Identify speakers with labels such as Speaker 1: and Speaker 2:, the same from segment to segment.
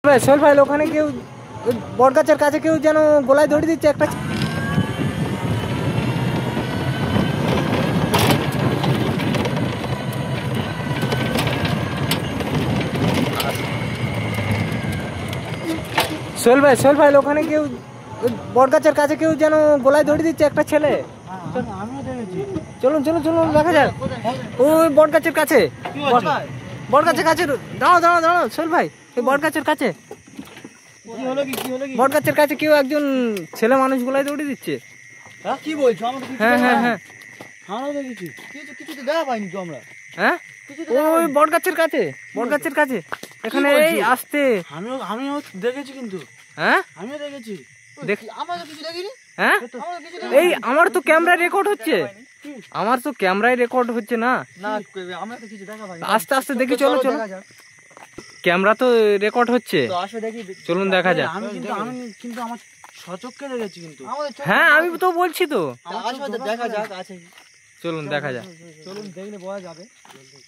Speaker 1: সোহেল ভাই ওখানে কেউ বটগাছের কাছে কেউ যেন গলায় দড়ি দিচ্ছে একটা। সোহেল ভাই ওখানে কেউ বটগাছের কাছে কেউ যেন গলায় দড়ি দিচ্ছে একটা ছেলে। চলুন চলুন চলুন দেখা যাক। ওই বটগাছের কাছে, বটগাছের কাছে দাঁড়াও সোহেল ভাই, ওই বটগাছের কাছে, বটগাছের কাছে কেউ একজন ছেলে মানুষ গলায় দড়ি দিচ্ছে।
Speaker 2: কি বলছো?
Speaker 1: হ্যাঁ হ্যাঁ হ্যাঁ
Speaker 2: আমরা দেখেছি, কিছু তো দেখা পাইনি তো আমরা।
Speaker 1: হ্যাঁ ওই বটগাছের কাছে, বটগাছের কাছে এখানে এই আসতে।
Speaker 2: আমিও দেখেছি কিন্তু।
Speaker 1: হ্যাঁ
Speaker 2: আমিও দেখেছি।
Speaker 1: আমরা তো কিছু দেখিনি। হ্যাঁ এই আমার তো ক্যামেরায় রেকর্ড হচ্ছে, আমার তো ক্যামেরায় রেকর্ড হচ্ছে না।
Speaker 2: আমরা তো কিছু দেখা পাইনি।
Speaker 1: আস্তে আস্তে দেখি, চলো চলো, ক্যামেরা তো রেকর্ড হচ্ছে, চলুন দেখা যাক।
Speaker 2: আমি কিন্তু আমার সচক্ষে দেখেছি কিন্তু।
Speaker 1: হ্যাঁ আমি তো বলছি তো,
Speaker 2: দেখা যাক আছে।
Speaker 1: চলুন দেখা যাক,
Speaker 2: চলুন দেখলে বোঝা যাবে।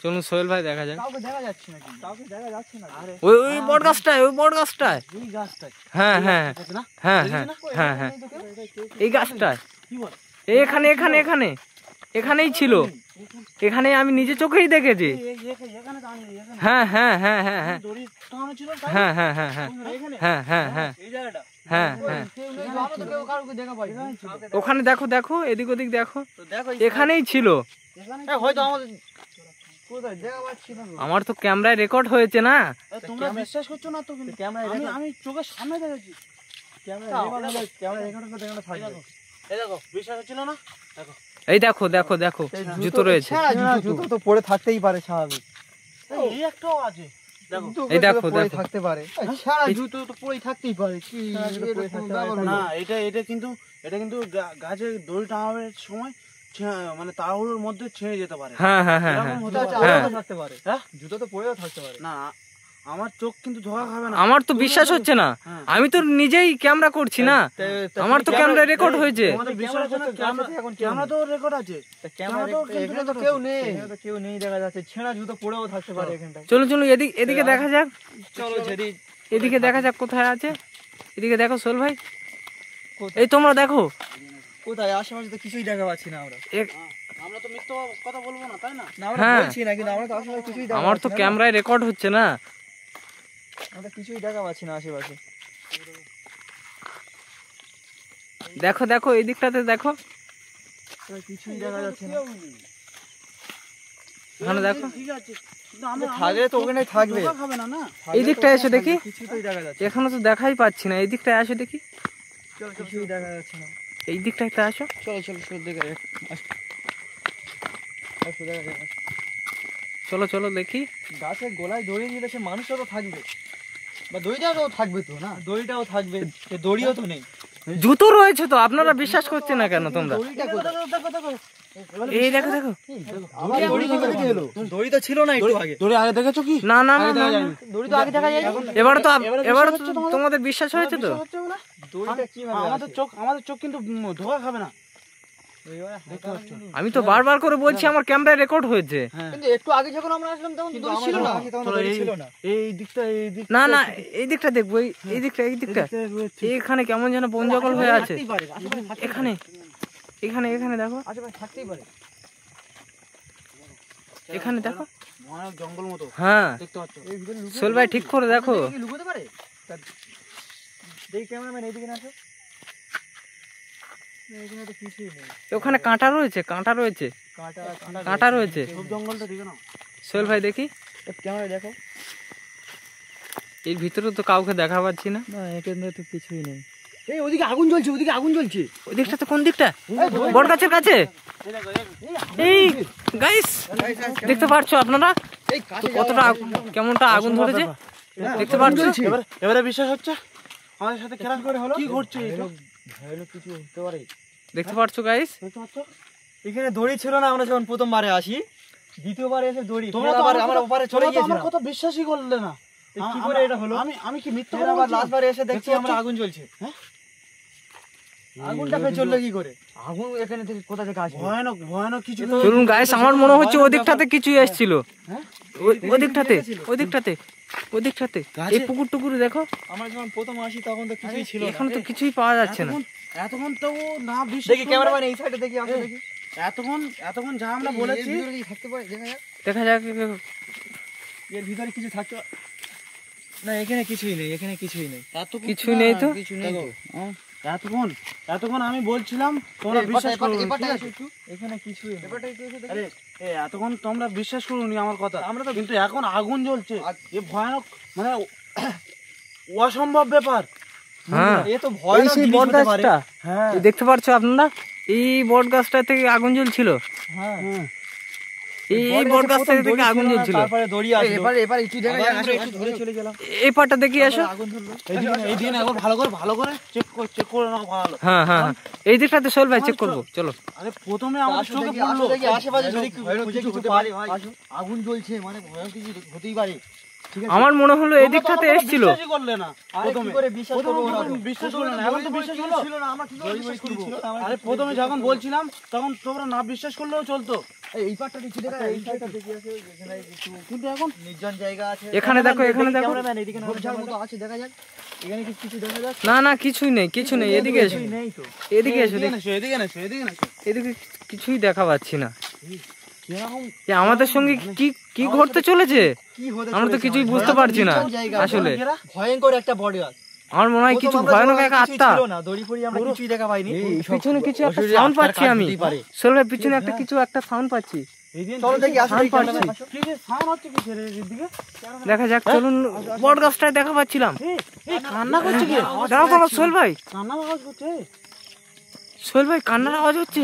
Speaker 1: চলুন সোহেল ভাই দেখা যাক।
Speaker 2: কাউকে দেখা যাচ্ছে না, কাউকে দেখা যাচ্ছে না। আরে
Speaker 1: ওই বটগাছটায়, ওই বটগাছটায়।
Speaker 2: এই গাছটায়।
Speaker 1: হ্যাঁ হ্যাঁ
Speaker 2: না
Speaker 1: হ্যাঁ হ্যাঁ হ্যাঁ হ্যাঁ এই গাছটায়।
Speaker 2: কি বল?
Speaker 1: এখানে এখানে এখানে এখানেই ছিল, এখানে আমি নিজে চোখেই দেখেছি।
Speaker 2: এখানে দাঁড়িয়ে, এখানে।
Speaker 1: হ্যাঁ হ্যাঁ হ্যাঁ হ্যাঁ হ্যাঁ
Speaker 2: দড়ি টানানো ছিল।
Speaker 1: হ্যাঁ হ্যাঁ হ্যাঁ হ্যাঁ
Speaker 2: এখানে।
Speaker 1: হ্যাঁ হ্যাঁ হ্যাঁ
Speaker 2: এই জায়গাটা।
Speaker 1: হ্যাঁ হ্যাঁ
Speaker 2: আমরা তো কেউ কাউকে দেখা পাইনি।
Speaker 1: ওখানে দেখো দেখো, এদিক ওদিক দেখো,
Speaker 2: তো দেখো
Speaker 1: এখানেই ছিল।
Speaker 2: এখানে হয়তো আমাদের কোথায় দেখা পাচ্ছি না।
Speaker 1: আমার তো ক্যামেরায় রেকর্ড হয়েছে না।
Speaker 2: তোমরা বিশ্বাস করছো না তো? কিন্তু আমি চোখের সামনে দেখেছি। ক্যামেরা রেকর্ড করতে গেলে থাকবে। এই দেখো, বিশ্বাস হচ্ছিল না? দেখো,
Speaker 1: এই দেখো দেখো দেখো, জুতো রয়েছে।
Speaker 2: জুতো তো পরে থাকতেই পারে, স্বাভাবিক। এই একটাও আছে, দেখো।
Speaker 1: এই দেখো দেখো,
Speaker 2: থাকতে পারে, সারা জুতো তো পরেই থাকতেই পারে। কি না, এটা কিন্তু গাছে দড়ি টাঙানোর সময় মানে তাড়াহুড়োর মধ্যে ছেড়ে যেতে পারে।
Speaker 1: হ্যাঁ হ্যাঁ হ্যাঁ
Speaker 2: থাকতে পারে। হ্যাঁ, জুতো তো পরেও থাকতে পারে। না, আমার চোখ কিন্তু ধোঁকা খাবে না।
Speaker 1: আমার তো বিশ্বাস হচ্ছে না, আমি তো নিজেই ক্যামেরা করছি না, আমার তো ক্যামেরা রেকর্ড হয়েছে।
Speaker 2: আমাদের বিশ্বাস হচ্ছে না, ক্যামেরা তো রেকর্ড আছে। এখানে তো কেউ নেই, কেউ নেই দেখা যাচ্ছে। ছেঁড়া জুতো পরেও থাকতে পারে এখানটায়।
Speaker 1: চলো চলো এদিকে দেখা যাক,
Speaker 2: চলো
Speaker 1: এদিকে দেখা যাক কোথায় আছে। এদিকে দেখো সোহেল ভাই, এই তোমরা দেখো।
Speaker 2: কোথায়? আশেপাশে তো কিছুই দেখা পাচ্ছি না আমরা। আমরা তো মিথ্যা কথা বলবো না, তাই না? আমরা বলছি না, কিন্তু আমরা তো আশেপাশে কিছুই দেখা পাচ্ছি না।
Speaker 1: আমার তো ক্যামেরায় রেকর্ড হচ্ছে না,
Speaker 2: আমরা কিছুই দেখা পাচ্ছি না আশেপাশে।
Speaker 1: দেখো দেখো এই দিকটাতে দেখো,
Speaker 2: কিছুই দেখা যাচ্ছে না।
Speaker 1: ওখানে দেখো।
Speaker 2: ঠিক আছে, থাকলে তো ওখানে থাকবে।
Speaker 1: এই দিকটায় এসে দেখি,
Speaker 2: কিছুই দেখা যাচ্ছে।
Speaker 1: এখনো তো দেখাই পাচ্ছি না। এই দিকটায় আসো দেখি,
Speaker 2: কিছুই দেখা যাচ্ছে না।
Speaker 1: এই দিকটাতে আসো।
Speaker 2: চলো চলো চলো, দেখা যাক।
Speaker 1: চলো চলো দেখি।
Speaker 2: গাছের গোলায় দড়ি দিলে সে মানুষও তো থাকবে, বা দড়িটাও থাকবে তো না? দড়িটাও থাকবে, দড়িও তো নেই।
Speaker 1: জুতো রয়েছে তো, আপনারা বিশ্বাস করছে না কেন তোমরা? এই দেখো দেখো,
Speaker 2: দড়ি তো ছিল না একটু আগে। দড়ি আগে দেখেছো কি?
Speaker 1: না না না,
Speaker 2: দড়ি তো আগে দেখা যায়।
Speaker 1: এবার তো তোমাদের বিশ্বাস হয়েছে তো?
Speaker 2: আমাদের চোখ কিন্তু ধোঁকা খাবে না।
Speaker 1: আমি তো বারবার করে বলছি আমার ক্যামেরায় রেকর্ড হয়েছে।
Speaker 2: কিন্তু একটু আগে যখন আমরা আসলাম তখন দড়ি ছিল না। এই দিকটা
Speaker 1: না না, এই দিকটা দেখবো, এই দিকটা এখানে কেমন যেন বন জঙ্গল হয়ে আছে। এখানে এখানে এখানে দেখো,
Speaker 2: থাকতেই পারে।
Speaker 1: এখানে দেখো,
Speaker 2: জঙ্গল মতো।
Speaker 1: হ্যাঁ
Speaker 2: দেখতে পাচ্ছ?
Speaker 1: সোহেল ভাই ঠিক করে দেখো।
Speaker 2: লুকোতে পারে? দেখি ক্যামেরাম্যান এইদিকে আসো। এখানে তো কিছুই নেই।
Speaker 1: ওখানে কাঁটা রয়েছে, কাঁটা রয়েছে, কাঁটা রয়েছে।
Speaker 2: সব জঙ্গলটা দেখে নাও
Speaker 1: সোহেল ভাই দেখি,
Speaker 2: ক্যামেরা দেখো।
Speaker 1: এর ভিতরে তো কাউকে দেখা পাচ্ছি না।
Speaker 2: না, এখানে তো কিছুই নেই। এই ওদিকে আগুন জ্বলছে, ওদিকে আগুন জ্বলছে।
Speaker 1: ওই দিকটা কোন দিকটা? বটগাছের কাছে। এই গাইস, দেখতে পাচ্ছো আপনারা কতটা কেমনটা আগুন ধরেছে? দেখতে পাচ্ছো?
Speaker 2: এবারে বিশ্বাস হচ্ছে আমাদের সাথে খেলা করে হলো? কি ঘটছে এটা? ভয়ানক কিছু হতে পারে।
Speaker 1: দেখতে পাচ্ছো গাইস?
Speaker 2: দেখতে পাচ্ছো? এখানে দড়ি ছিল না আমরা যখন প্রথমবারে আসি, দ্বিতীয়বারে এসে দড়ি। তোমরা তো আমরা ওপারে চলে গিয়েছিলাম। আমার কথা বিশ্বাসই করলে না। কি করে এটা হলো? আমি কি মিথ্যা কথা বলছি? লাস্টবারে এসে দেখছি আমরা আগুন জ্বলছে। হ্যাঁ, আগুনটা ফের জ্বললো কি করে? আগুন এখানে থেকে কোথা থেকে আসবে? ভয়ানক কিছু।
Speaker 1: চলুন গাইস, আমার মনে হচ্ছে ওই দিকটাতে কিছু এসেছিল। ওই দিকটাতে ওই দিকটাতে এই পুকুর টুকুরে দেখো।
Speaker 2: আমরা যখন প্রথম আসি তখন তো কিছুই ছিল না,
Speaker 1: এখানে তো কিছুই পাওয়া যাচ্ছে না।
Speaker 3: এতক্ষণ তো না বিশ্বাস
Speaker 2: দেখি ক্যামেরাম্যান এই সাইডে দেখি, আসো দেখি।
Speaker 3: এতক্ষণ যা আমরা বলেছি
Speaker 2: থাকতে পারে,
Speaker 1: দেখা যাক।
Speaker 2: এর ভিতরে কিছু থাকতে না, এখানে কিছুই নেই, এখানে কিছুই নেই,
Speaker 1: কিছুই নেই তো।
Speaker 3: এতক্ষণ আমি বলছিলাম তোমরা বিশ্বাস করো,
Speaker 2: এখানে কিছুই নেই।
Speaker 3: আরে এতক্ষণ তোমরা বিশ্বাস করোনি আমার কথা, আমরা তো কিন্তু এখন আগুন জ্বলছে, এ ভয়ানক মানে অসম্ভব ব্যাপার।
Speaker 1: হ্যাঁ,
Speaker 2: এ তো ভয়
Speaker 1: সেই বট গাছটা
Speaker 3: হ্যাঁ
Speaker 1: দেখতে পাচ্ছ আপনারা, এই বট গাছটা থেকে আগুন জ্বলছিল।
Speaker 2: হ্যাঁ,
Speaker 1: এই বট গাছ থেকে আগুন জ্বলছিল।
Speaker 2: তারপরে দড়ি আসলো, এবার একটু দেখা যায়, আমরা একটু ধরে চলে গেলাম।
Speaker 1: এই পাটটা দেখি আসো।
Speaker 2: আগুন ধরলো,
Speaker 3: এইদিকে একবার ভালো করে চেক করে নাও ভালো।
Speaker 1: হ্যাঁ হ্যাঁ, এই দিকটাতে সোহেল ভাই চেক করবো, চলো।
Speaker 3: আরে প্রথমে আমার চোখে পড়লো
Speaker 2: আশেপাশে যদি কিছু পারে, আগুন জ্বলছে মানে ভয় কিছু হতেই পারে।
Speaker 1: আমার মনে হলো এই দিকটাতে এসেছিল।
Speaker 3: বিশ্বাসই করলে না
Speaker 2: প্রথমে বিশ্বাস করব না,
Speaker 3: বিশ্বাস করলে না, এখন তো বিশ্বাস হলো।
Speaker 2: ছিল না, আমরা কি করে বিশ্বাস করব?
Speaker 3: আরে প্রথমে যখন বলছিলাম তখন তোমরা না বিশ্বাস করলেও চলতো,
Speaker 2: এই পাটটা দেখি, দেখা এই সাইডটা দেখি আছে, এখানে কিছু
Speaker 3: কিন্তু এখন
Speaker 2: নির্জন জায়গা আছে।
Speaker 1: এখানে দেখো, এখানে দেখো।
Speaker 2: ক্যামেরাম্যান এদিকে ঝোপঝাড় মতো আছে, দেখা যাক। এখানে কিছু দেখা যাচ্ছে
Speaker 1: না না, কিছুই নেই, কিছু নেই। এদিকে এসো,
Speaker 2: নেই তো।
Speaker 1: এদিকে এসো।
Speaker 3: এদিকে না
Speaker 1: এদিকে কিছুই দেখা পাচ্ছি না।
Speaker 3: কিরকম
Speaker 1: এ আমাদের সঙ্গে কি কি ঘটতে চলেছে
Speaker 2: কি হতে
Speaker 1: আমরা তো কিছুই বুঝতে পারছি না আসলে।
Speaker 2: ভয়ঙ্কর একটা বডি গাছ।
Speaker 1: আমার মনে হয় কিছু ভয়ানক এক আত্মা।
Speaker 2: দড়ি ফড়ি আমরা কিছুই দেখা পাইনি।
Speaker 1: পিছনে কিছু একটা সাউন্ড পাচ্ছি আমি। সোহেল ভাই, পিছনে একটা কিছু একটা সাউন্ড পাচ্ছি।
Speaker 2: চলো দেখি, আসো দেখি,
Speaker 3: কি যে সাউন্ড হচ্ছে কি ছেড়ে এদিকে
Speaker 1: দেখা যাক, চলুন। বট গাছটায় দেখা পাচ্ছিলাম।
Speaker 3: এই কান্না করছে কি?
Speaker 1: দাঁড়াও দাঁড়াও সোহেল ভাই,
Speaker 3: কান্না আওয়াজ করছে,
Speaker 1: সোহেল ভাই কান্নার আওয়াজ হচ্ছে।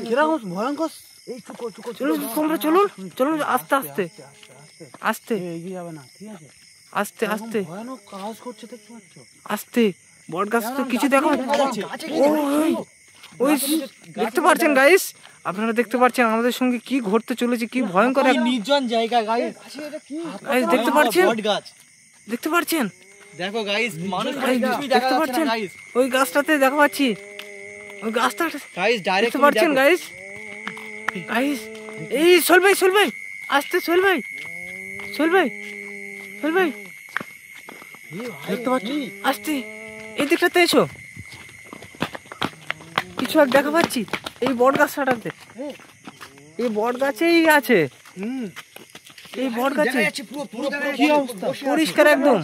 Speaker 3: কিরকম ভয়ঙ্কর।
Speaker 2: এই চুকো চুকো
Speaker 1: চলুন তোমরা, চলুন চলুন, আস্তে আস্তে আস্তে
Speaker 3: এগিয়ে যাবে না, ঠিক আছে?
Speaker 1: আস্তে আস্তে
Speaker 3: ভয়ানক আওয়াজ করছে, দেখতে পাচ্ছ?
Speaker 1: আস্তে। বট গাছ তো কিছু দেখা যাচ্ছে। ওই দেখতে পাচ্ছেন গাইস, আপনারা দেখতে পাচ্ছেন আমাদের সঙ্গে কি ঘটতে চলেছে, কি ভয়ঙ্কর এক
Speaker 2: নির্জন জায়গা গাইস।
Speaker 1: গাইস দেখতে পাচ্ছেন,
Speaker 2: বট গাছ
Speaker 1: দেখতে পাচ্ছেন,
Speaker 2: দেখো গাইস, মানুষ কিছুই দেখা
Speaker 1: দেখতে
Speaker 2: যাচ্ছে
Speaker 1: পাচ্ছেন
Speaker 2: না গাইস।
Speaker 1: ওই গাছটাতে দেখা পাচ্ছি, ওই গাছটা
Speaker 2: গাইস ডাইরেক্ট
Speaker 1: দেখতে পাচ্ছেন গাইস। গাইস এই সোহেল ভাই, সোহেল ভাই আস্তে, সোহেল ভাই, সোহেল ভাই, সোহেল ভাই দেখতে পাচ্ছি, আস্তে এই দিকটাতে এসো। কিছু এক দেখা পাচ্ছি এই বট গাছটাতে, এই বট গাছেই আছে, এই বট গাছে
Speaker 3: কি অবস্থা?
Speaker 1: পরিষ্কার একদম।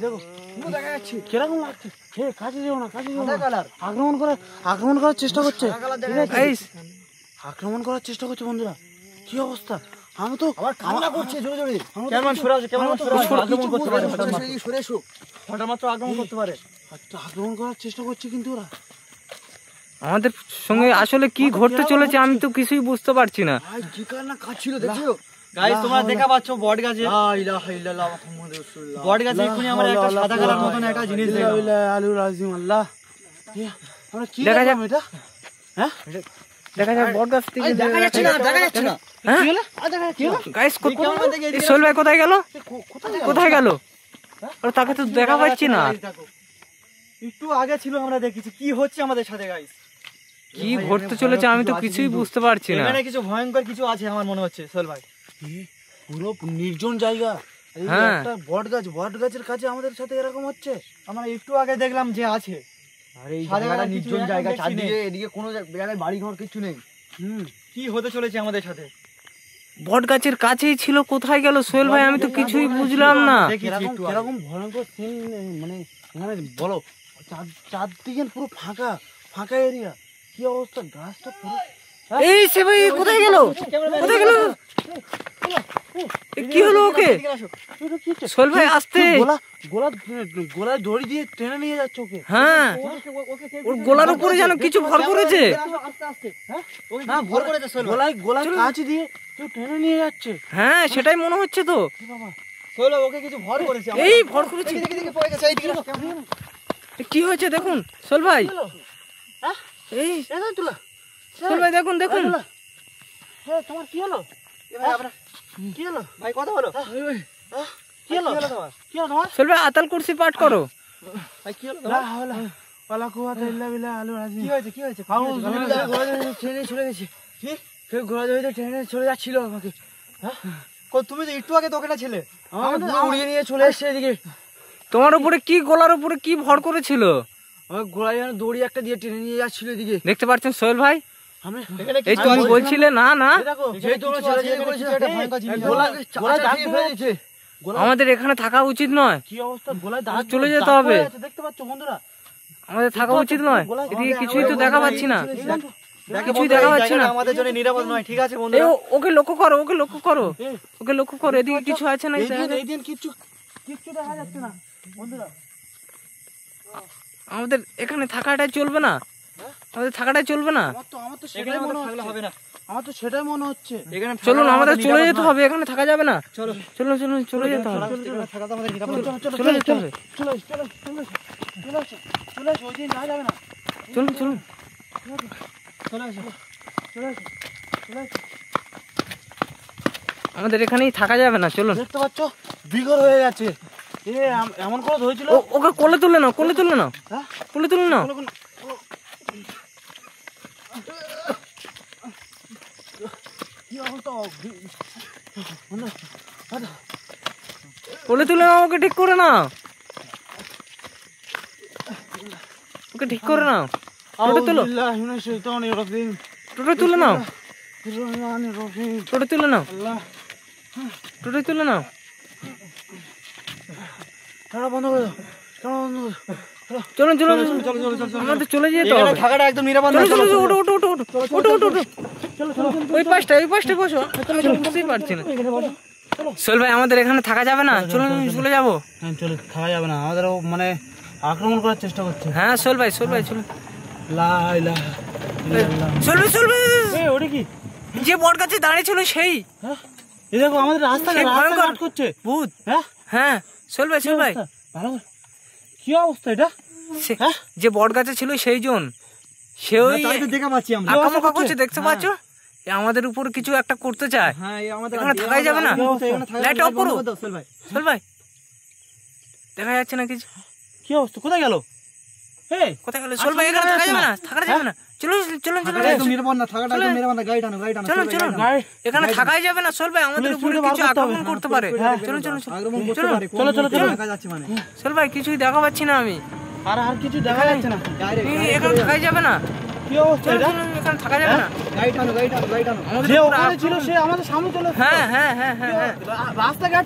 Speaker 3: দেখো পুরো দেখা যাচ্ছে, কিরকম লাগছে। হে কাছে যেও না, কাছে যেও না। আক্রমণ করার চেষ্টা করছে,
Speaker 1: গাইস
Speaker 3: আক্রমণ করার চেষ্টা করছে বন্ধুরা। কি অবস্থা? আমি তো
Speaker 2: আবার কান্না করছে জোরে জোরে।
Speaker 3: আমার তো
Speaker 2: কেমন সরে আসো, কেমন সরে আসো, আক্রমণ করতে পারে হঠাৎ মাত্র।
Speaker 3: সরে এসো।
Speaker 2: হঠাৎ মাত্র আক্রমণ করতে পারে।
Speaker 3: আচ্ছা, আক্রমণ করার চেষ্টা করছে কিন্তু ওরা।
Speaker 1: আমাদের সঙ্গে আসলে কি ঘটতে চলেছে আমি তো কিছুই বুঝতে পারছি না।
Speaker 3: ভাই জিকার না কাটছিল, দেখছো?
Speaker 2: গাইস তোমরা দেখা পাচ্ছ বট গাছে,
Speaker 3: লা ইলাহা ইল্লাল্লাহ মুহাম্মাদুর রাসূলুল্লাহ।
Speaker 2: বট গাছে এক্ষুনি আমরা একটা সাদা কালার মতন একটা জিনিস দেখলাম।
Speaker 3: আলুর আজিম আল্লাহ। আমরা কি
Speaker 1: দেখা যাক।
Speaker 3: দেখলাম এটা? হ্যাঁ?
Speaker 1: দেখা যাক বট গাছ থেকে
Speaker 2: দেখা যাচ্ছে না, দেখা যাচ্ছে না।
Speaker 1: হ্যাঁ
Speaker 3: কি হলো? কি হলো?
Speaker 1: গাইস
Speaker 2: ক্যামেরাম্যান দেখে এদিকে
Speaker 1: সোহেল ভাই কোথায় গেল,
Speaker 3: কোথায়
Speaker 1: কোথায় গেল? আর তাকে তো দেখা পাচ্ছি না।
Speaker 2: দেখো, একটু আগে ছিল আমরা দেখেছি কি হচ্ছে আমাদের সাথে গাইস।
Speaker 1: কি ঘটতে চলেছে আমি তো কিছুই বুঝতে পারছি না।
Speaker 2: এখানে কিছু ভয়ঙ্কর কিছু আছে আমার মনে হচ্ছে সোহেল ভাই।
Speaker 3: পুরো নির্জন জায়গা, এই
Speaker 1: হ্যাঁ।
Speaker 3: একটা বট গাছের কাছে আমাদের সাথে এরকম হচ্ছে।
Speaker 2: আমরা একটু আগে দেখলাম যে আছে।
Speaker 3: আরে এই
Speaker 2: সাদা
Speaker 3: জায়গাটা
Speaker 2: কিছু
Speaker 3: নির্জন
Speaker 2: এখন
Speaker 3: জায়গা,
Speaker 2: দেখছি
Speaker 3: চারদিকে
Speaker 2: নেই।
Speaker 3: এদিকে কোনো জায়গায় বাড়ি ঘর কিছু নেই।
Speaker 2: কি হতে চলেছে আমাদের সাথে
Speaker 1: বট গাছের কাছেই ছিল, কোথায় গেল সোহেল ভাই আমি তো কিছুই বুঝলাম না।
Speaker 2: দেখেছি একটু আগে।
Speaker 3: কিরকম ভয়ঙ্কর সিন, মানে এখানে বলো চারদিকে পুরো ফাঁকা ফাঁকা এরিয়া। কি অবস্থা, গাছটা পুরো।
Speaker 1: এই সে ভাই কোথায় গেল, কোথায় গেল? এ কি হলো ওকে?
Speaker 2: এদিকে আসো।
Speaker 1: সোহেল ভাই আসতে।
Speaker 3: গোলায় দড়ি দিয়ে টেনে নিয়ে যাচ্ছে ওকে।
Speaker 1: হ্যাঁ, ওর গলার উপরে যেন কিছু ভর করেছে।
Speaker 2: আস্তে আস্তে, হ্যাঁ ওকে না ভর করেছে সোহেল ভাই।
Speaker 3: গোলায় কাঁচ দিয়ে কেউ টেনে নিয়ে যাচ্ছে।
Speaker 1: হ্যাঁ সেটাই মনে হচ্ছে তো।
Speaker 2: সোহেল ভাই ওকে কিছু ভর করেছে।
Speaker 1: এই ভর করেছে।
Speaker 2: এদিকে পড়ে গেছে, এইদিকে আসো।
Speaker 1: এ কি হয়েছে দেখুন সোহেল ভাই।
Speaker 3: হ্যাঁ?
Speaker 1: এই
Speaker 3: এটা তুলা।
Speaker 1: সোহেল ভাই দেখুন দেখুন।
Speaker 3: হ্যাঁ, তোমার কি হলো?
Speaker 2: এ ভাই আপনার
Speaker 3: কি হলো?
Speaker 2: ভাই কথা বলো।
Speaker 3: কি হলো?
Speaker 2: তোমার?
Speaker 3: কি হলো তোমার?
Speaker 1: সোহেল ভাই আতাল কুরসি পাঠ করো।
Speaker 2: ভাই কি হলো
Speaker 3: লা
Speaker 2: তোমার?
Speaker 3: হাওলা ওয়ালা কুওয়াতা ইল্লা বিল্লাহ আলুর আজিম।
Speaker 2: কি হয়েছে কি হয়েছে?
Speaker 3: আউযু বিল্লাহি ঘোড়া ধরে ট্রেনে চলে গেছে।
Speaker 2: কি?
Speaker 3: কেউ ঘোড়া ধরে ট্রেনে চলে যাচ্ছিল আমাকে। হ্যাঁ?
Speaker 2: তুমি তো একটু আগে তো ওখানে ছিলে,
Speaker 3: উড়িয়ে নিয়ে চলে এসছে এদিকে।
Speaker 1: তোমার উপরে কি, গলার উপরে কি ভর করেছিল?
Speaker 3: আমার গোড়ায় যেন দড়ি একটা দিয়ে টেনে নিয়ে যাচ্ছিল এদিকে।
Speaker 1: দেখতে পাচ্ছেন সোহেল ভাই?
Speaker 3: আমি
Speaker 1: এই তুমি বলছিলে না না আমাদের এখানে থাকা উচিত নয়,
Speaker 3: কি অবস্থা, গোলায় দাঁত
Speaker 1: চলে যেতে হবে।
Speaker 3: দেখতে পাচ্ছ বন্ধুরা?
Speaker 1: আমাদের থাকা উচিত নয়, এদিকে কিছুই তো দেখা পাচ্ছি না, কিছুই দেখা পাচ্ছি না।
Speaker 2: আমাদের জন্য নিরাপদ নয়, ঠিক আছে
Speaker 1: এই
Speaker 2: বন্ধুরা?
Speaker 1: ওকে লক্ষ্য করো, ওকে লক্ষ্য করো, ওকে লক্ষ্য করো, এদিকে কিছু আছে না?
Speaker 3: এই দিন কিচ্ছু দেখা যাচ্ছে না বন্ধুরা।
Speaker 1: আমাদের এখানে থাকাটা চলবে না, আমাদের থাকাটা চলবে না।
Speaker 3: আমার তো সেটাই মনে হচ্ছে, আমার তো সেটাই মনে হচ্ছে।
Speaker 1: চলুন, আমাদের চলে যেতে হবে, এখানে থাকা যাবে না। চলো চলুন, চলুন, চলে যেতে হবে, চলে যেতে হবে। চলুন চলুন, আমাদের এখানেই থাকা যাবে না, চলুন।
Speaker 3: দেখতে পাচ্ছ বিগড় হয়ে গেছে, এমন করে ধরেছিল।
Speaker 1: ওকে কোলে তুলে নাও, কোলে তুলে নাও, কোলে তুলে নাও। কোলে তুলে নাও, ওকে ঠিক করে নাও, ওকে ঠিক করে নাও। টোটো তুলো, টোটো তুলে নাও, টোটো তুলে নাও, টোটো তুলে নাও।
Speaker 3: বন্ধ করে দাও,
Speaker 1: চলুন চলুন, আমাদের চলে যেতে হবে।
Speaker 2: থাকাটা একদম নিরাপদ
Speaker 1: চলো
Speaker 2: নয়।
Speaker 1: চলো, ওটো ওটো ওটো ওটো ওটো ওটো ওটো, ওই পাশটা বসো, আমি বুঝতেই পারছি না। সোহেল ভাই, আমাদের এখানে থাকা যাবে না, চলুন চলে যাবো।
Speaker 3: চলে থাকা যাবে না, আমাদের মানে আক্রমণ করার চেষ্টা করছে।
Speaker 1: হ্যাঁ সোহেল ভাই, সোহেল ভাই চলুন। সোহেল ভাই, সোহেল ভাই,
Speaker 3: ওটা কি
Speaker 1: যে বট গাছে দাঁড়িয়ে ছিল সেই,
Speaker 3: এই দেখো আমাদের রাস্তা কাট করছে
Speaker 1: ভূত।
Speaker 3: হ্যাঁ
Speaker 1: হ্যাঁ সোহেল ভাই, সোহেল ভাই,
Speaker 3: ভালো কি অবস্থা এটা?
Speaker 1: যে বট গাছে ছিল সেই জন, সে ওই
Speaker 2: দেখা পাচ্ছি আমরা।
Speaker 1: আঁকামাকা করছে, দেখতে পাচ্ছ? এ আমাদের উপর কিছু একটা করতে চায়, এখানে থাকাই যাবে না। লাইট অফ করো সোহেল ভাই, দেখা যাচ্ছে না কিছু।
Speaker 3: কি অবস্থা, কোথায় গেল?
Speaker 1: কোথায় গেল সোহেল ভাই? এখানে থাকা যাবে না, থাকা যাবে না, চলুন চলুন চলুন,
Speaker 2: নিরাপদ না, থাকাটা একদম নিরাপদ না। গাড়ি টানো, গাড়ি টানো,
Speaker 1: চলুন চলুন, এখানে থাকাই যাবে না সোহেল ভাই, আমাদের উপরে কিছু আক্রমণ করতে পারে। চলুন চলুন চলুন,
Speaker 2: চলো দেখা যাচ্ছে মানে।
Speaker 1: সোহেল ভাই কিছুই দেখা পাচ্ছি না আমি,
Speaker 3: আর কিছু দেখা যাচ্ছে না।
Speaker 1: এখানে থাকাই যাবে না।
Speaker 3: কি অবস্থা এটা?
Speaker 1: এখানে থাকা যাবে না।
Speaker 2: গাড়ি টানো, গাড়ি টানো, গাড়ি টানো।
Speaker 1: আমাদের
Speaker 3: যে
Speaker 1: উপরে
Speaker 3: ওখানে ছিল সে আমাদের সামনে চলে এসেছে।
Speaker 1: হ্যাঁ হ্যাঁ হ্যাঁ হ্যাঁ,
Speaker 3: রাস্তাঘাট